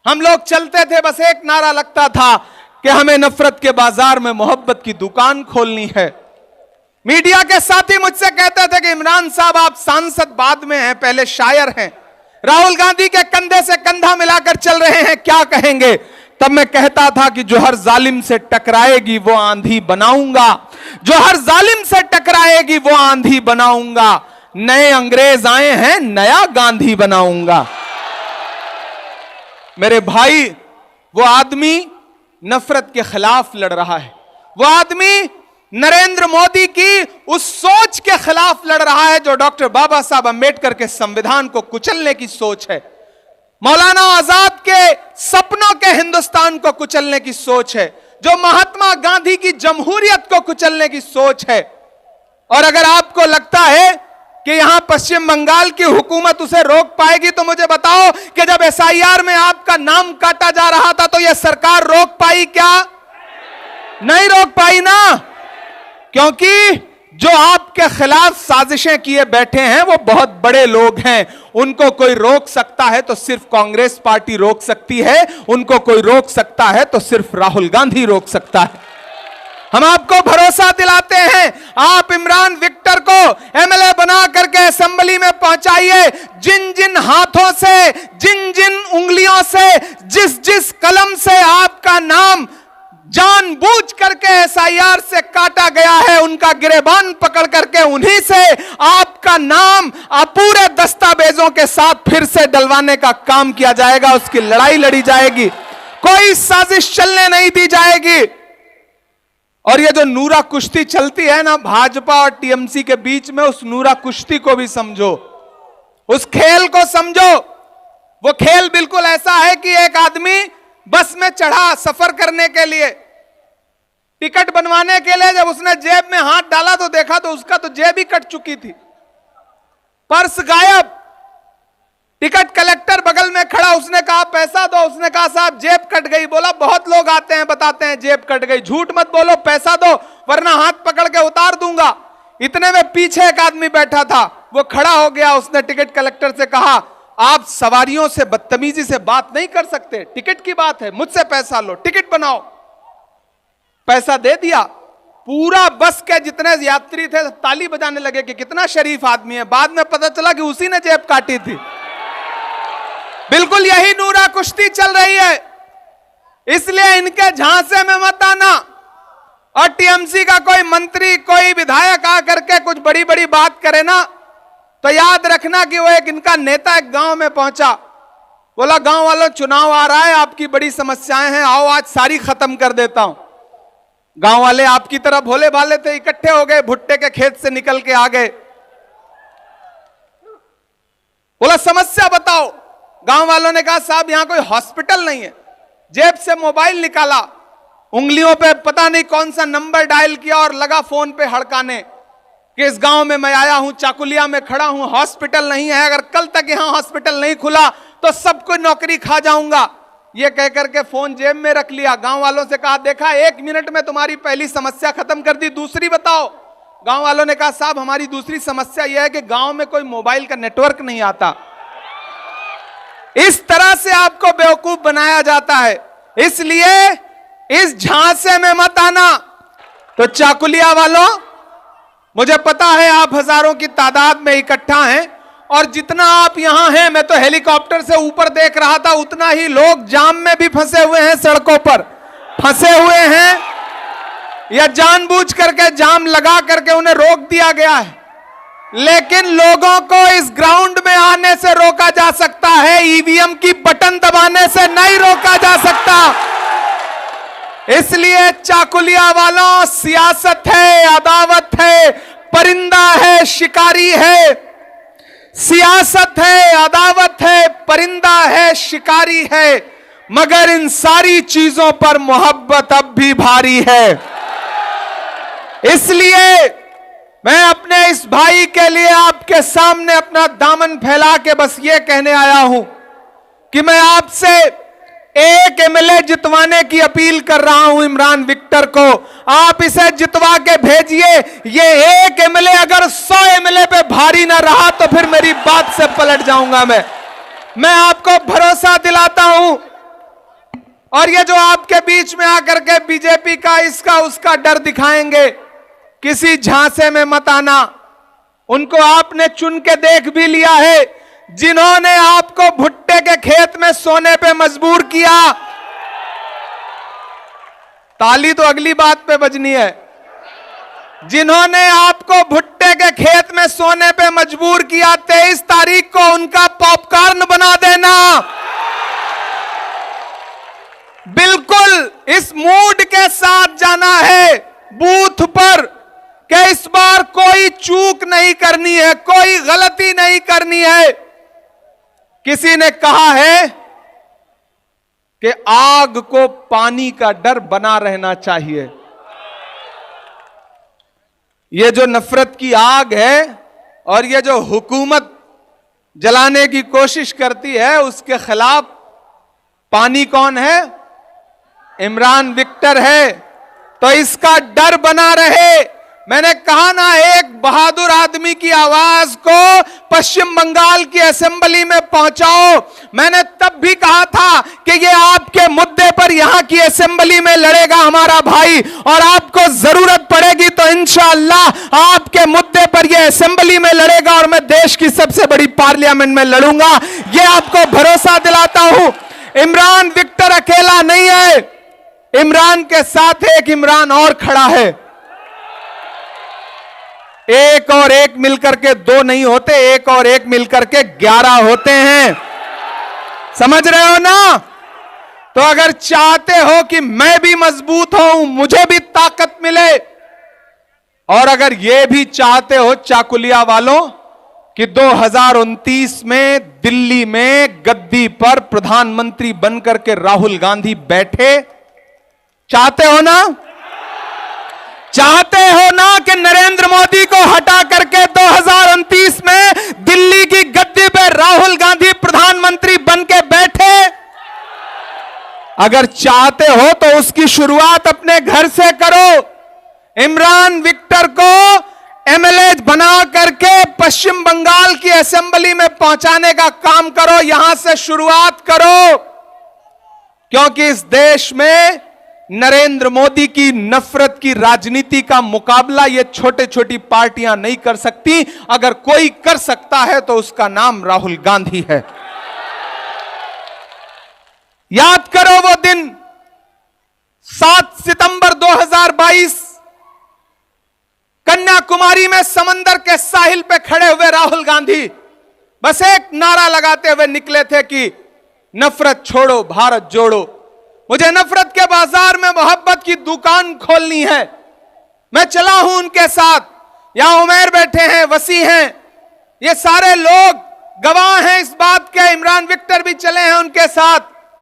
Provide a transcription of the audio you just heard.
हम लोग चलते थे, बस एक नारा लगता था कि हमें नफरत के बाजार में मोहब्बत की दुकान खोलनी है। मीडिया के साथी मुझसे कहते थे कि इमरान साहब आप सांसद बाद में हैं, पहले शायर हैं, राहुल गांधी के कंधे से कंधा मिलाकर चल रहे हैं, क्या कहेंगे? तब मैं कहता था कि जो हर जालिम से टकराएगी वो आंधी बनाऊंगा, जो हर जालिम से टकराएगी वो आंधी बनाऊंगा। नए अंग्रेज आए हैं, नया गांधी बनाऊंगा। मेरे भाई, वो आदमी नफरत के खिलाफ लड़ रहा है, वो आदमी नरेंद्र मोदी की उस सोच के खिलाफ लड़ रहा है जो डॉक्टर बाबा साहब अंबेडकर के संविधान को कुचलने की सोच है, मौलाना आजाद के सपनों के हिंदुस्तान को कुचलने की सोच है, जो महात्मा गांधी की जमहूरियत को कुचलने की सोच है। और अगर आपको लगता है कि यहां पश्चिम बंगाल की हुकूमत उसे रोक पाएगी, तो मुझे बताओ कि जब एसआईआर में आपका नाम काटा जा रहा था तो यह सरकार रोक पाई क्या? नहीं रोक पाई ना, क्योंकि जो आपके खिलाफ साजिशें किए बैठे हैं वो बहुत बड़े लोग हैं। उनको कोई रोक सकता है तो सिर्फ कांग्रेस पार्टी रोक सकती है, उनको कोई रोक सकता है तो सिर्फ राहुल गांधी रोक सकता है। हम आपको भरोसा दिलाते हैं, आप इमरान विक्टर को एमएलए बना करके असेंबली में पहुंचाइए। जिन जिन हाथों से, जिन जिन उंगलियों से, जिस जिस कलम से आपका नाम जानबूझ करके एसआईआर से काटा गया है, उनका गिरेबान पकड़ करके उन्हीं से आपका नाम पूरे दस्तावेजों के साथ फिर से डलवाने का काम किया जाएगा। उसकी लड़ाई लड़ी जाएगी, कोई साजिश चलने नहीं दी जाएगी। और ये जो नूरा कुश्ती चलती है ना भाजपा और टीएमसी के बीच में, उस नूरा कुश्ती को भी समझो, उस खेल को समझो। वो खेल बिल्कुल ऐसा है कि एक आदमी बस में चढ़ा सफर करने के लिए, टिकट बनवाने के लिए, जब उसने जेब में हाथ डाला तो देखा तो उसका तो जेब ही कट चुकी थी, पर्स गायब। टिकट कलेक्टर बगल में खड़ा, उसने कहा पैसा दो, उसने कहा साहब जेब कट गई। बोला बहुत लोग आते हैं बताते हैं जेब कट गई, झूठ मत बोलो, पैसा दो वरना हाथ पकड़ के उतार दूंगा। इतने में पीछे एक आदमी बैठा था, वो खड़ा हो गया, उसने टिकट कलेक्टर से कहा आप सवारियों से बदतमीजी से बात नहीं कर सकते, टिकट की बात है, मुझसे पैसा लो, टिकट बनाओ। पैसा दे दिया। पूरा बस के जितने यात्री थे ताली बजाने लगे कि कितना शरीफ आदमी है। बाद में पता चला कि उसी ने जेब काटी थी। बिल्कुल यही नूरा कुश्ती चल रही है, इसलिए इनके झांसे में मत आना। और टीएमसी का कोई मंत्री, कोई विधायक आकर के कुछ बड़ी बड़ी बात करे ना, तो याद रखना कि वो एक इनका नेता एक गांव में पहुंचा, बोला गांव वालों चुनाव आ रहा है, आपकी बड़ी समस्याएं हैं, आओ आज सारी खत्म कर देता हूं। गांव वाले आपकी तरह भोले भाले थे, इकट्ठे हो गए, भुट्टे के खेत से निकल के आ गए। बोला समस्या बताओ। गांव वालों ने कहा साहब यहां कोई हॉस्पिटल नहीं है। जेब से मोबाइल निकाला, उंगलियों पे पता नहीं कौन सा नंबर डायल किया और लगा फोन पे हड़काने कि इस गांव में मैं आया हूं, चाकुलिया में खड़ा हूं, हॉस्पिटल नहीं है, अगर कल तक यहां हॉस्पिटल नहीं खुला तो सबको नौकरी खा जाऊंगा। ये कहकर के फोन जेब में रख लिया। गांव वालों से कहा देखा 1 मिनट में तुम्हारी पहली समस्या खत्म कर दी, दूसरी बताओ। गांव वालों ने कहा साहब हमारी दूसरी समस्या यह है कि गांव में कोई मोबाइल का नेटवर्क नहीं आता। इस तरह से आपको बेवकूफ बनाया जाता है, इसलिए इस झांसे में मत आना। तो चाकुलिया वालों, मुझे पता है आप हजारों की तादाद में इकट्ठा हैं, और जितना आप यहां हैं, मैं तो हेलीकॉप्टर से ऊपर देख रहा था, उतना ही लोग जाम में भी फंसे हुए हैं, सड़कों पर फंसे हुए हैं, या जानबूझ करके जाम लगा करके उन्हें रोक दिया गया है। लेकिन लोगों को इस ग्राउंड में आने से रोका जा सकता है, ईवीएम की बटन दबाने से नहीं रोका जा सकता। इसलिए चाकुलिया वालों, सियासत है, अदावत है, परिंदा है, शिकारी है। सियासत है, अदावत है, परिंदा है, शिकारी है, मगर इन सारी चीजों पर मोहब्बत अब भी भारी है। इसलिए मैं अपने इस भाई के लिए आपके सामने अपना दामन फैला के बस ये कहने आया हूं कि मैं आपसे एक एमएलए जितवाने की अपील कर रहा हूं, इमरान विक्टर को। आप इसे जितवा के भेजिए। ये एक एमएलए अगर 100 एमएलए पे भारी ना रहा तो फिर मेरी बात से पलट जाऊंगा। मैं आपको भरोसा दिलाता हूं और ये जो आपके बीच में आकर के बीजेपी का इसका उसका डर दिखाएंगे, किसी झांसे में मत आना। उनको आपने चुन के देख भी लिया है, जिन्होंने आपको भुट्टे के खेत में सोने पे मजबूर किया। ताली तो अगली बात पे बजनी है। जिन्होंने आपको भुट्टे के खेत में सोने पे मजबूर किया, 23 तारीख को उनका पॉपकॉर्न बना देना। बिल्कुल इस मूड के साथ जाना है बूथ पर कि इस बार कोई चूक नहीं करनी है, कोई गलती नहीं करनी है। किसी ने कहा है कि आग को पानी का डर बना रहना चाहिए। ये जो नफरत की आग है और ये जो हुकूमत जलाने की कोशिश करती है, उसके खिलाफ पानी कौन है? इमरान विक्टर है। तो इसका डर बना रहे। मैंने कहा ना, एक बहादुर आदमी की आवाज को पश्चिम बंगाल की असेंबली में पहुंचाओ। मैंने तब भी कहा था कि ये आपके मुद्दे पर यहां की असेंबली में लड़ेगा हमारा भाई, और आपको जरूरत पड़ेगी तो इंशाअल्लाह आपके मुद्दे पर ये असेंबली में लड़ेगा, और मैं देश की सबसे बड़ी पार्लियामेंट में लड़ूंगा। ये आपको भरोसा दिलाता हूं। इमरान विक्टर अकेला नहीं है, इमरान के साथ एक इमरान और खड़ा है। एक और एक मिलकर के 2 नहीं होते, एक और एक मिलकर के 11 होते हैं। समझ रहे हो ना? तो अगर चाहते हो कि मैं भी मजबूत हूं, मुझे भी ताकत मिले, और अगर यह भी चाहते हो चाकुलिया वालों कि 2029 में दिल्ली में गद्दी पर प्रधानमंत्री बनकर के राहुल गांधी बैठे, चाहते हो ना? चाहते हो ना कि नरेंद्र मोदी को हटा करके 2029 में दिल्ली की गद्दी पर राहुल गांधी प्रधानमंत्री बन के बैठे? अगर चाहते हो तो उसकी शुरुआत अपने घर से करो। इमरान विक्टर को एमएलए बना करके पश्चिम बंगाल की असेंबली में पहुंचाने का काम करो, यहां से शुरुआत करो। क्योंकि इस देश में नरेंद्र मोदी की नफरत की राजनीति का मुकाबला ये छोटे छोटी पार्टियां नहीं कर सकती। अगर कोई कर सकता है तो उसका नाम राहुल गांधी है। याद करो वो दिन 7 सितंबर 2022, कन्याकुमारी में समंदर के साहिल पे खड़े हुए राहुल गांधी बस एक नारा लगाते हुए निकले थे कि नफरत छोड़ो भारत जोड़ो। मुझे नफरत के बाजार में मोहब्बत की दुकान खोलनी है। मैं चला हूं उनके साथ। यहां उमर बैठे हैं, वसी हैं, ये सारे लोग गवाह हैं इस बात के। इमरान विक्टर भी चले हैं उनके साथ।